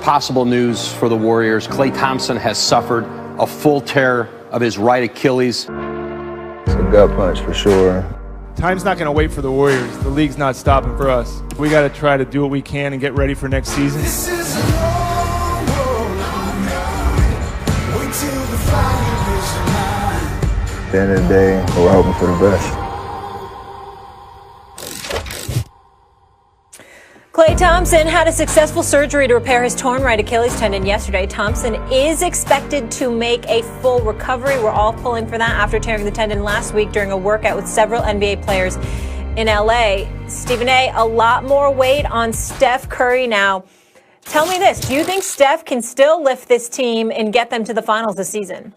possible news for the Warriors. Klay Thompson has suffered a full tear of his right Achilles. It's a gut punch for sure. Time's not going to wait for the Warriors. The league's not stopping for us. We got to try to do what we can and get ready for next season. This is a long road, wait till the fire is mine. At the end of the day, we're hoping for the best. Klay Thompson had a successful surgery to repair his torn right Achilles tendon yesterday. Thompson is expected to make a full recovery. We're all pulling for that after tearing the tendon last week during a workout with several NBA players in LA. Stephen A., a lot more weight on Steph Curry now. Tell me this, do you think Steph can still lift this team and get them to the finals this season?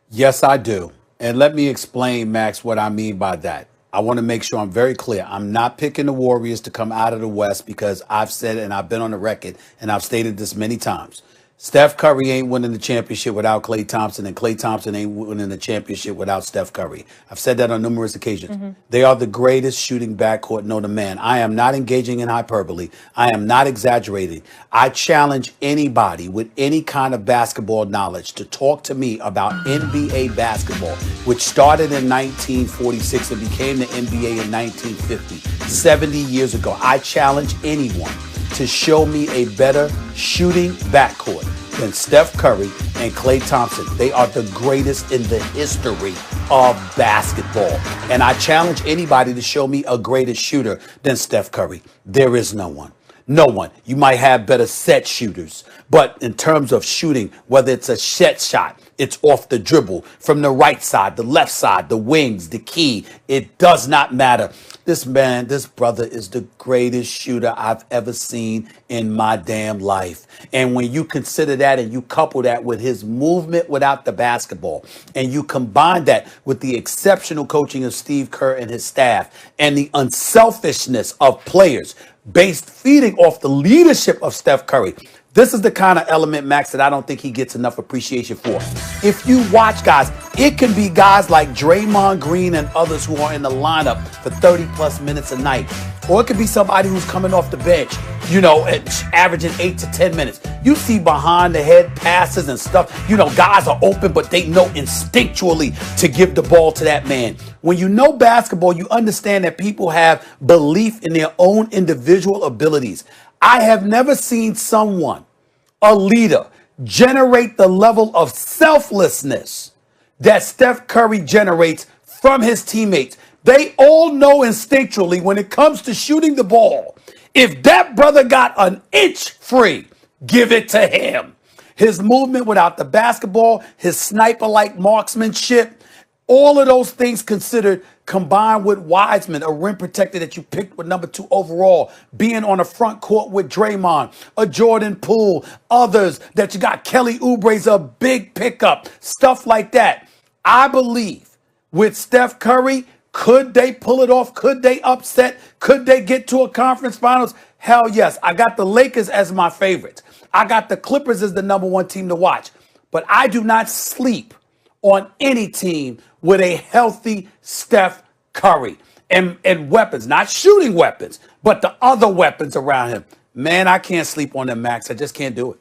Yes, I do. And let me explain, Max, what I mean by that. I want to make sure I'm very clear. I'm not picking the Warriors to come out of the West because I've said, and I've been on the record, and I've stated this many times. Steph Curry ain't winning the championship without Klay Thompson, and Klay Thompson ain't winning the championship without Steph Curry. I've said that on numerous occasions. They are the greatest shooting backcourt known to man. I am not engaging in hyperbole. I am not exaggerating. I challenge anybody with any kind of basketball knowledge to talk to me about NBA basketball, which started in 1946 and became the NBA in 1950, 70 years ago. I challenge anyone to show me a better shooting backcourt than Steph Curry and Klay Thompson. They are the greatest in the history of basketball. And I challenge anybody to show me a greater shooter than Steph Curry. There is no one. No one. You might have better set shooters, but in terms of shooting, whether it's a set shot, it's off the dribble, from the right side, the left side, the wings, the key, it does not matter. This brother is the greatest shooter I've ever seen in my damn life. And when you consider that and you couple that with his movement without the basketball, and you combine that with the exceptional coaching of Steve Kerr and his staff and the unselfishness of players feeding off the leadership of Steph Curry, this is the kind of element, Max, that I don't think he gets enough appreciation for. If you watch guys, it can be guys like Draymond Green and others who are in the lineup for 30-plus minutes a night. Or it could be somebody who's coming off the bench, averaging 8 to 10 minutes. You see behind-the-head passes and stuff. Guys are open, but they know instinctually to give the ball to that man. When you know basketball, you understand that people have belief in their own individual abilities. I have never seen someone, a leader, generate the level of selflessness that Steph Curry generates from his teammates. They all know instinctually when it comes to shooting the ball, if that brother got an inch free, give it to him. His movement without the basketball, his sniper-like marksmanship, all of those things considered, combined with Wiseman, a rim protector that you picked with number 2 overall, being on the front court with Draymond, a Jordan Poole, others that you got, Kelly Oubre's a big pickup, stuff like that. I believe with Steph Curry, could they pull it off? Could they upset? Could they get to a conference finals? Hell yes. I got the Lakers as my favorites. I got the Clippers as the number 1 team to watch. But I do not sleep on any team with a healthy Steph Curry and weapons, not shooting weapons, but the other weapons around him. Man, I can't sleep on them, Max. I just can't do it.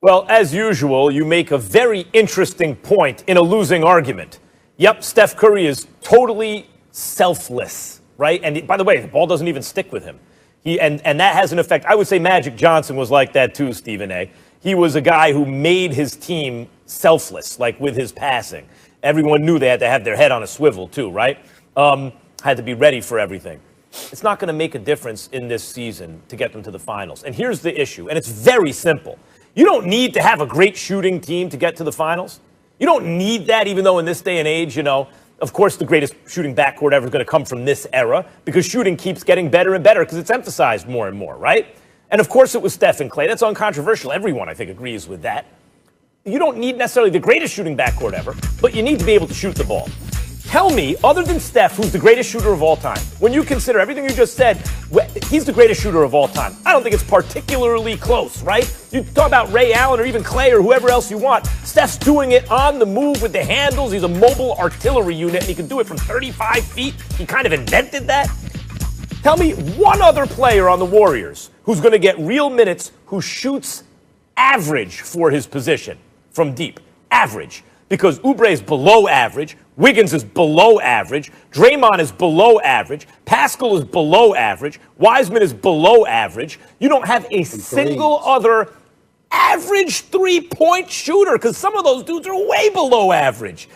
Well, as usual, you make a very interesting point in a losing argument. Yep, Steph Curry is totally selfless, right? And by the way, the ball doesn't even stick with him. And that has an effect. I would say Magic Johnson was like that too, Stephen A. He was a guy who made his team selfless, like with his passing. Everyone knew they had to have their head on a swivel too, right? Had to be ready for everything. It's not going to make a difference in this season to get them to the finals. And here's the issue, and it's very simple. You don't need to have a great shooting team to get to the finals. You don't need that, even though in this day and age, of course, the greatest shooting backcourt ever is going to come from this era because shooting keeps getting better and better because it's emphasized more and more, right? And of course, it was Steph and Klay. That's uncontroversial. Everyone, I think, agrees with that. You don't need necessarily the greatest shooting backcourt ever, but you need to be able to shoot the ball. Tell me, other than Steph, who's the greatest shooter of all time, when you consider everything you just said, he's the greatest shooter of all time. I don't think it's particularly close, right? You talk about Ray Allen or even Klay or whoever else you want. Steph's doing it on the move with the handles. He's a mobile artillery unit, and he can do it from 35 feet. He kind of invented that. Tell me one other player on the Warriors who's going to get real minutes who shoots average for his position from deep. Average. Because Oubre is below average, Wiggins is below average, Draymond is below average, Pascal is below average, Wiseman is below average. You don't have a single other average three-point shooter because some of those dudes are way below average.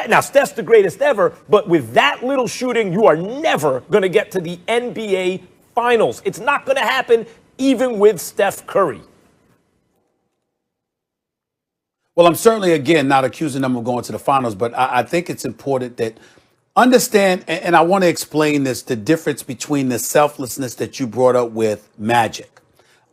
Now, Steph's the greatest ever, but with that little shooting, you are never going to get to the NBA Finals. It's not going to happen even with Steph Curry. Well, I'm certainly, again, not accusing them of going to the finals, but I think it's important that understand, and I want to explain this, the difference between the selflessness that you brought up with Magic,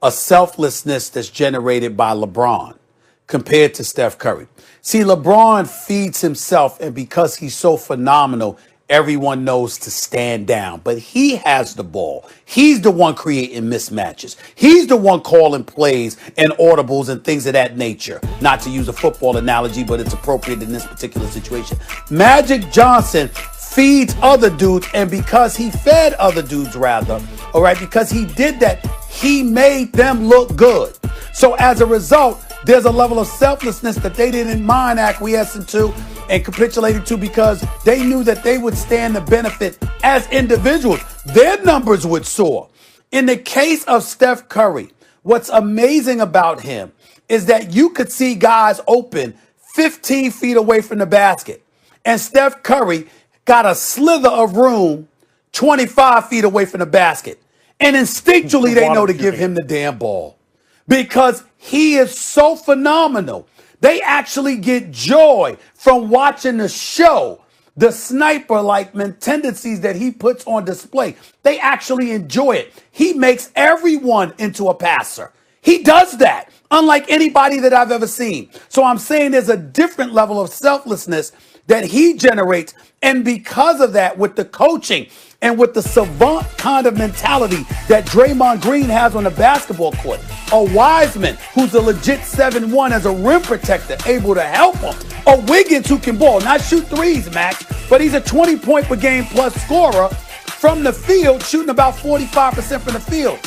a selflessness that's generated by LeBron compared to Steph Curry. See, LeBron feeds himself, and because he's so phenomenal, everyone knows to stand down. But he has the ball. He's the one creating mismatches. He's the one calling plays and audibles and things of that nature. Not to use a football analogy, but it's appropriate in this particular situation. Magic Johnson feeds other dudes, and because he fed other dudes, rather, all right, because he did that, he made them look good. So as a result, there's a level of selflessness that they didn't mind acquiescing to and capitulating to because they knew that they would stand to benefit as individuals. Their numbers would soar. In the case of Steph Curry, what's amazing about him is that you could see guys open 15 feet away from the basket, and Steph Curry got a slither of room 25 feet away from the basket. And instinctually, they know to give him the damn ball because he is so phenomenal. They actually get joy from watching the show, the sniper-like tendencies that he puts on display. They actually enjoy it. He makes everyone into a passer. He does that, unlike anybody that I've ever seen. So I'm saying there's a different level of selflessness that he generates. And because of that, with the coaching and with the savant kind of mentality that Draymond Green has on the basketball court, a Wiseman who's a legit 7-1 as a rim protector, able to help him, a Wiggins who can ball, not shoot threes, Max, but he's a 20-point per game plus scorer from the field, shooting about 45% from the field.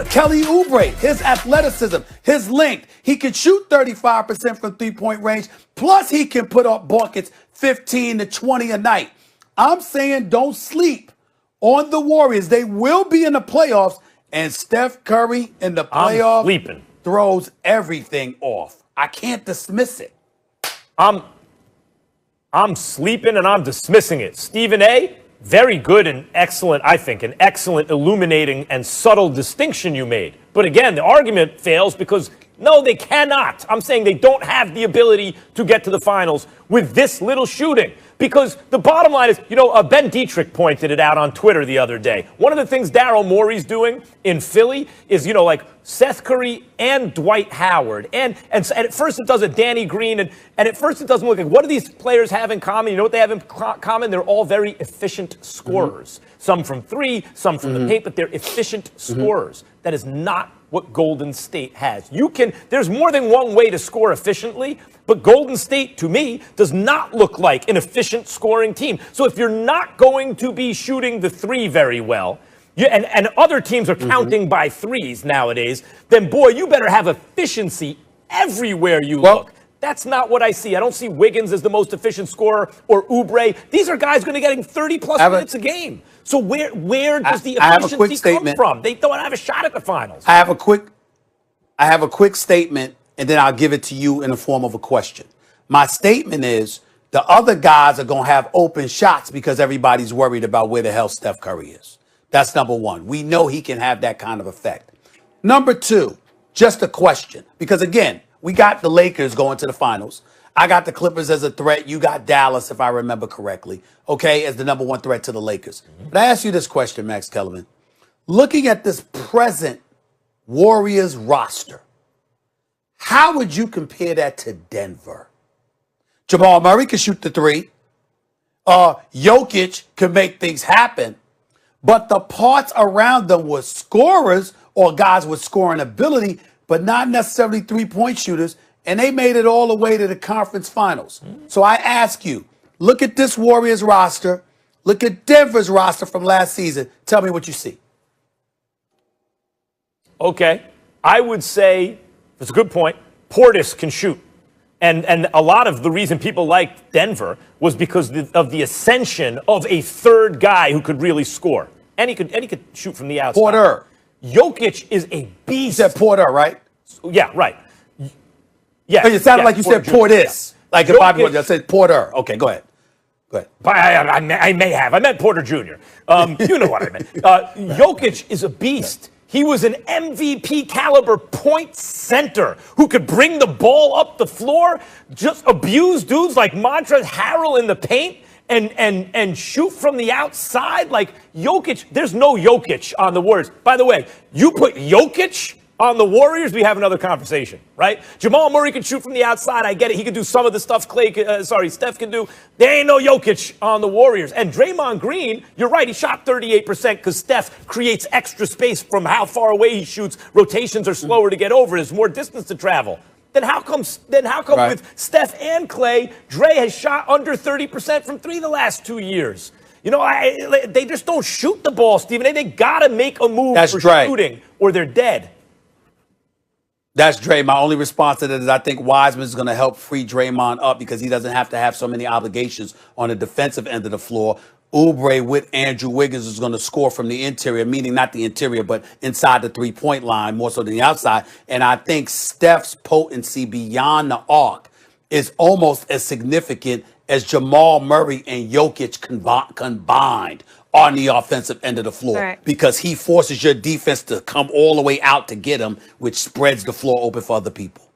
Kelly Oubre, his athleticism, his length, he can shoot 35% from three-point range, plus he can put up buckets 15 to 20 a night. I'm saying don't sleep on the Warriors. They will be in the playoffs, and Steph Curry in the playoffs throws everything off. I can't dismiss it. I'm sleeping and I'm dismissing it. Stephen A., very good and excellent, I think, an excellent illuminating and subtle distinction you made. But again, the argument fails because, no, they cannot. I'm saying they don't have the ability to get to the finals with this little shooting. Because the bottom line is, Ben Dietrich pointed it out on Twitter the other day. One of the things Daryl Morey's doing in Philly is, like Seth Curry and Dwight Howard. And at first it does a Danny Green. And at first it doesn't look like, what do these players have in common? You know what they have in common? They're all very efficient scorers. Mm-hmm. Some from three, some from the paint, but they're efficient scorers. That is not what Golden State has. There's more than one way to score efficiently, but Golden State, to me, does not look like an efficient scoring team. So if you're not going to be shooting the three very well, and other teams are counting by threes nowadays, then boy, you better have efficiency everywhere you look. That's not what I see. I don't see Wiggins as the most efficient scorer or Oubre. These are guys going to getting 30-plus minutes a game. So where does the efficiency come from? They don't have a shot at the finals. I have a quick statement, and then I'll give it to you in the form of a question. My statement is the other guys are going to have open shots because everybody's worried about where the hell Steph Curry is. That's number one. We know he can have that kind of effect. Number two, just a question, because again, we got the Lakers going to the finals. I got the Clippers as a threat. You got Dallas, if I remember correctly, okay, as the number one threat to the Lakers. But I ask you this question, Max Kellerman. Looking at this present Warriors roster, how would you compare that to Denver? Jamal Murray can shoot the three. Jokic can make things happen. But the parts around them were scorers or guys with scoring ability, but not necessarily three-point shooters, and they made it all the way to the conference finals. So I ask you, look at this Warriors roster, Look at Denver's roster from last season. Tell me what you see. Okay. I would say, that's a good point, Portis can shoot. And a lot of the reason people liked Denver was because of the ascension of a third guy who could really score. And he could shoot from the outside. Porter. Jokic is a beast. You said Porter, right? Yeah, right. Yeah. It sounded like you said Portis. Yeah. Like if I said Porter. Okay, go ahead. Go ahead. I may have. I meant Porter Jr. You know what I meant. Jokic is a beast. He was an MVP caliber point center who could bring the ball up the floor, just abuse dudes like Montrezl Harrell in the paint, and shoot from the outside. Like Jokic, there's no Jokic on the Warriors. By the way, you put Jokic on the Warriors, we have another conversation, right? Jamal Murray can shoot from the outside. I get it. He could do some of the stuff Steph can do. There ain't no Jokic on the Warriors. And Draymond Green, you're right, he shot 38% because Steph creates extra space from how far away he shoots. Rotations are slower to get over. There's more distance to travel. Then how come right. With Steph and Klay, Dre has shot under 30% from three the last 2 years? You know, they just don't shoot the ball, Stephen. They got to make a move for shooting or they're dead. That's Dre. My only response to that is I think Wiseman is going to help free Draymond up because he doesn't have to have so many obligations on the defensive end of the floor. Oubre with Andrew Wiggins is going to score from the interior, meaning not the interior, but inside the three-point line, more so than the outside. And I think Steph's potency beyond the arc is almost as significant as Jamal Murray and Jokic combined on the offensive end of the floor because he forces your defense to come all the way out to get him, which spreads the floor open for other people.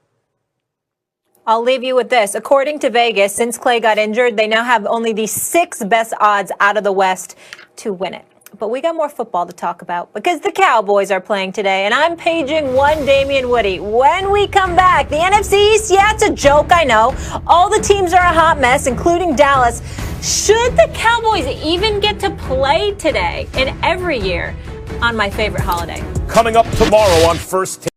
I'll leave you with this. According to Vegas, since Klay got injured, they now have only the 6th best odds out of the West to win it. But we got more football to talk about because the Cowboys are playing today, and I'm paging one Damian Woody. When we come back, the NFC East, yeah, it's a joke, I know. All the teams are a hot mess, including Dallas. Should the Cowboys even get to play today and every year on my favorite holiday? Coming up tomorrow on First Take.